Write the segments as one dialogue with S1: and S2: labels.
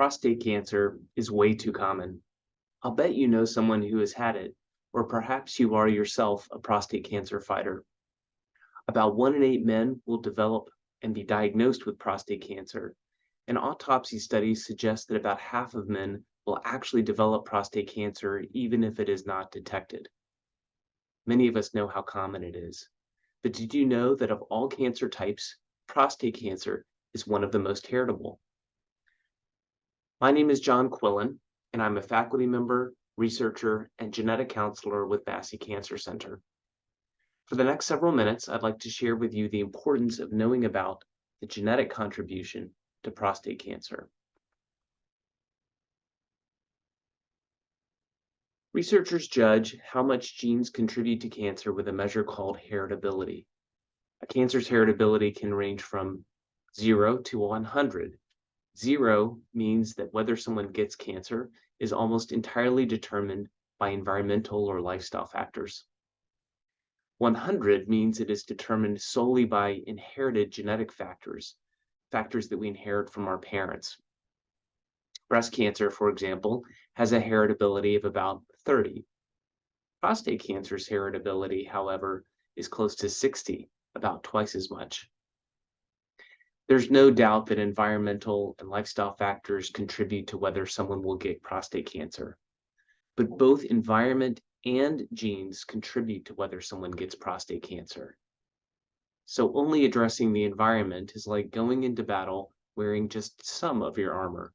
S1: Prostate cancer is way too common. I'll bet you know someone who has had it, or perhaps you are yourself a prostate cancer fighter. About 1 in 8 men will develop and be diagnosed with prostate cancer, and autopsy studies suggest that about half of men will actually develop prostate cancer even if it is not detected. Many of us know how common it is, but did you know that of all cancer types, prostate cancer is one of the most heritable? My name is John Quillin, and I'm a faculty member, researcher, and genetic counselor with Massey Cancer Center. For the next several minutes, I'd like to share with you the importance of knowing about the genetic contribution to prostate cancer. Researchers judge how much genes contribute to cancer with a measure called heritability. A cancer's heritability can range from 0 to 100. 0 means that whether someone gets cancer is almost entirely determined by environmental or lifestyle factors. 100 means it is determined solely by inherited genetic factors that we inherit from our parents. Breast cancer, for example, has a heritability of about 30. Prostate cancer's heritability, however, is close to 60, about twice as much. There's no doubt that environmental and lifestyle factors contribute to whether someone will get prostate cancer, but both environment and genes contribute to whether someone gets prostate cancer. So only addressing the environment is like going into battle wearing just some of your armor.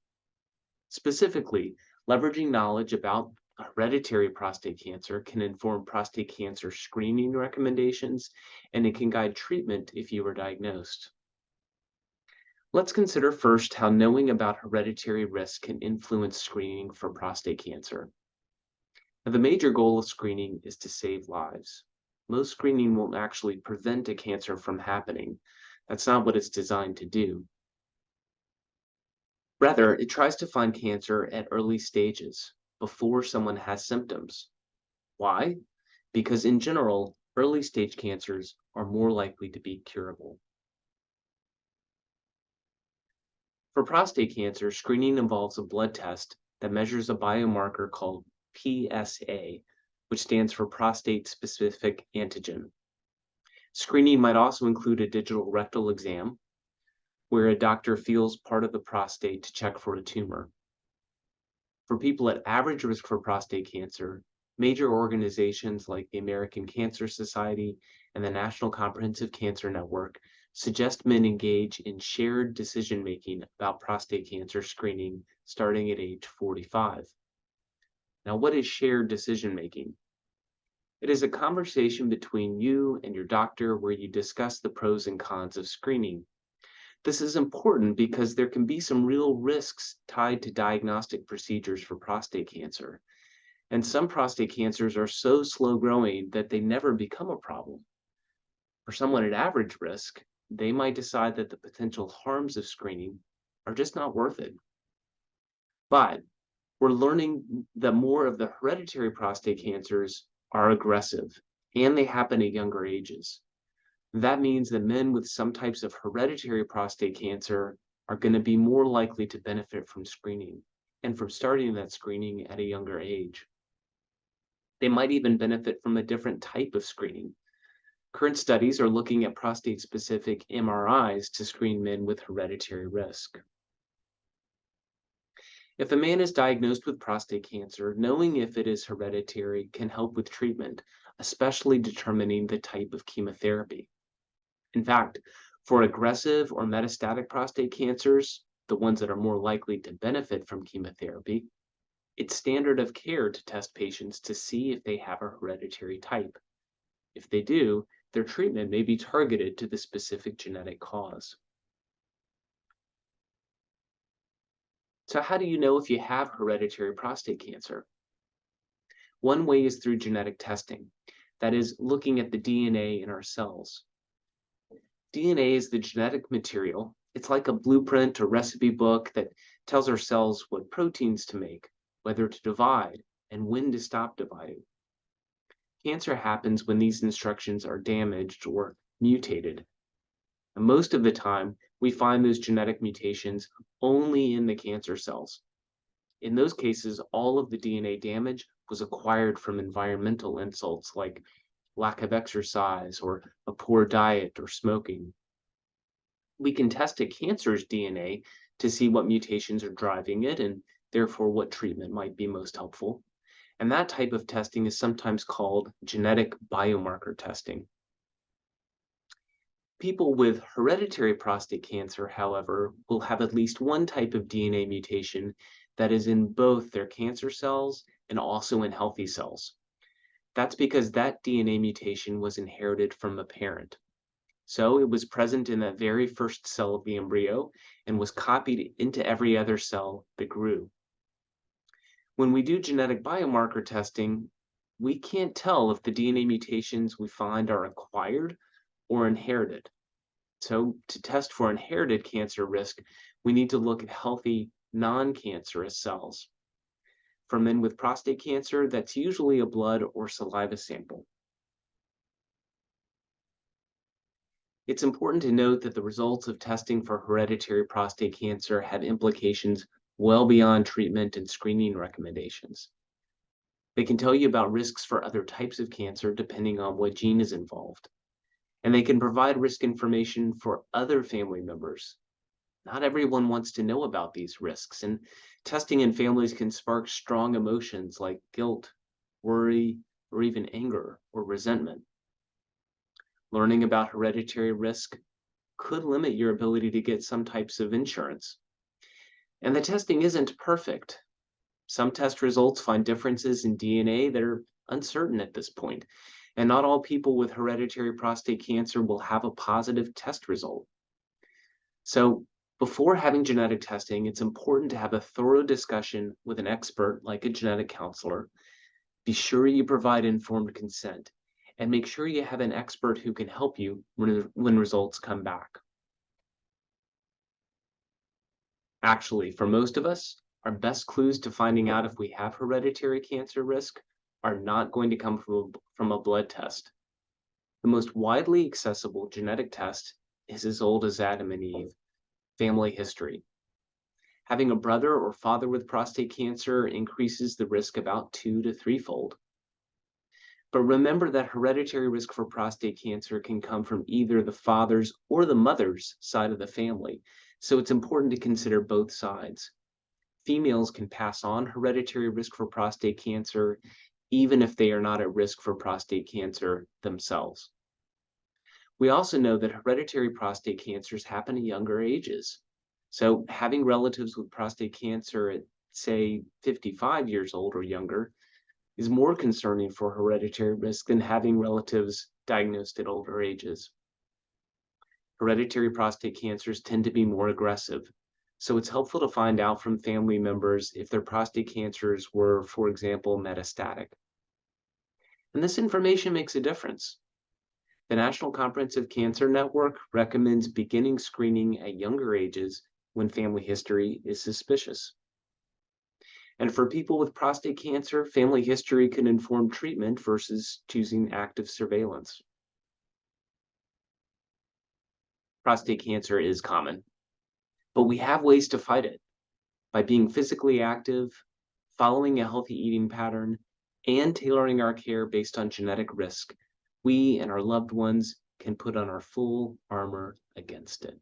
S1: Specifically, leveraging knowledge about hereditary prostate cancer can inform prostate cancer screening recommendations, and it can guide treatment if you are diagnosed. Let's consider first how knowing about hereditary risk can influence screening for prostate cancer. Now, the major goal of screening is to save lives. Most screening won't actually prevent a cancer from happening. That's not what it's designed to do. Rather, it tries to find cancer at early stages, before someone has symptoms. Why? Because in general, early stage cancers are more likely to be curable. For prostate cancer, screening involves a blood test that measures a biomarker called PSA, which stands for prostate-specific antigen. Screening might also include a digital rectal exam, where a doctor feels part of the prostate to check for a tumor. For people at average risk for prostate cancer, major organizations like the American Cancer Society and the National Comprehensive Cancer Network suggest men engage in shared decision-making about prostate cancer screening starting at age 45. Now, what is shared decision-making? It is a conversation between you and your doctor where you discuss the pros and cons of screening. This is important because there can be some real risks tied to diagnostic procedures for prostate cancer. And some prostate cancers are so slow growing that they never become a problem. For someone at average risk, they might decide that the potential harms of screening are just not worth it. But we're learning that more of the hereditary prostate cancers are aggressive and they happen at younger ages. That means that men with some types of hereditary prostate cancer are going to be more likely to benefit from screening and from starting that screening at a younger age. They might even benefit from a different type of screening. Current studies are looking at prostate-specific MRIs to screen men with hereditary risk. If a man is diagnosed with prostate cancer, knowing if it is hereditary can help with treatment, especially determining the type of chemotherapy. In fact, for aggressive or metastatic prostate cancers, the ones that are more likely to benefit from chemotherapy, it's standard of care to test patients to see if they have a hereditary type. If they do, their treatment may be targeted to the specific genetic cause. So how do you know if you have hereditary prostate cancer? One way is through genetic testing, that is, looking at the DNA in our cells. DNA is the genetic material. It's like a blueprint or recipe book that tells our cells what proteins to make, whether to divide, and when to stop dividing. Cancer happens when these instructions are damaged or mutated. And most of the time, we find those genetic mutations only in the cancer cells. In those cases, all of the DNA damage was acquired from environmental insults like lack of exercise or a poor diet or smoking. We can test a cancer's DNA to see what mutations are driving it and therefore what treatment might be most helpful. And that type of testing is sometimes called genetic biomarker testing. People with hereditary prostate cancer, however, will have at least one type of DNA mutation that is in both their cancer cells and also in healthy cells. That's because that DNA mutation was inherited from a parent. So it was present in that very first cell of the embryo and was copied into every other cell that grew. When we do genetic biomarker testing, we can't tell if the DNA mutations we find are acquired or inherited. So to test for inherited cancer risk, we need to look at healthy, non-cancerous cells. For men with prostate cancer, that's usually a blood or saliva sample. It's important to note that the results of testing for hereditary prostate cancer have implications well beyond treatment and screening recommendations. They can tell you about risks for other types of cancer depending on what gene is involved. And they can provide risk information for other family members. Not everyone wants to know about these risks, and testing in families can spark strong emotions like guilt, worry, or even anger or resentment. Learning about hereditary risk could limit your ability to get some types of insurance. And the testing isn't perfect. Some test results find differences in DNA that are uncertain at this point, and not all people with hereditary prostate cancer will have a positive test result. So, before having genetic testing, it's important to have a thorough discussion with an expert like a genetic counselor. Be sure you provide informed consent, and make sure you have an expert who can help you when results come back. Actually, for most of us, our best clues to finding out if we have hereditary cancer risk are not going to come from a blood test. The most widely accessible genetic test is as old as Adam and Eve, family history. Having a brother or father with prostate cancer increases the risk about 2 to 3-fold. But remember that hereditary risk for prostate cancer can come from either the father's or the mother's side of the family, so it's important to consider both sides. Females can pass on hereditary risk for prostate cancer, even if they are not at risk for prostate cancer themselves. We also know that hereditary prostate cancers happen at younger ages. So having relatives with prostate cancer at, say, 55 years old or younger is more concerning for hereditary risk than having relatives diagnosed at older ages. Hereditary prostate cancers tend to be more aggressive, so it's helpful to find out from family members if their prostate cancers were, for example, metastatic. And this information makes a difference. The National Comprehensive Cancer Network recommends beginning screening at younger ages when family history is suspicious. And for people with prostate cancer, family history can inform treatment versus choosing active surveillance. Prostate cancer is common, but we have ways to fight it by being physically active, following a healthy eating pattern, and tailoring our care based on genetic risk. We and our loved ones can put on our full armor against it.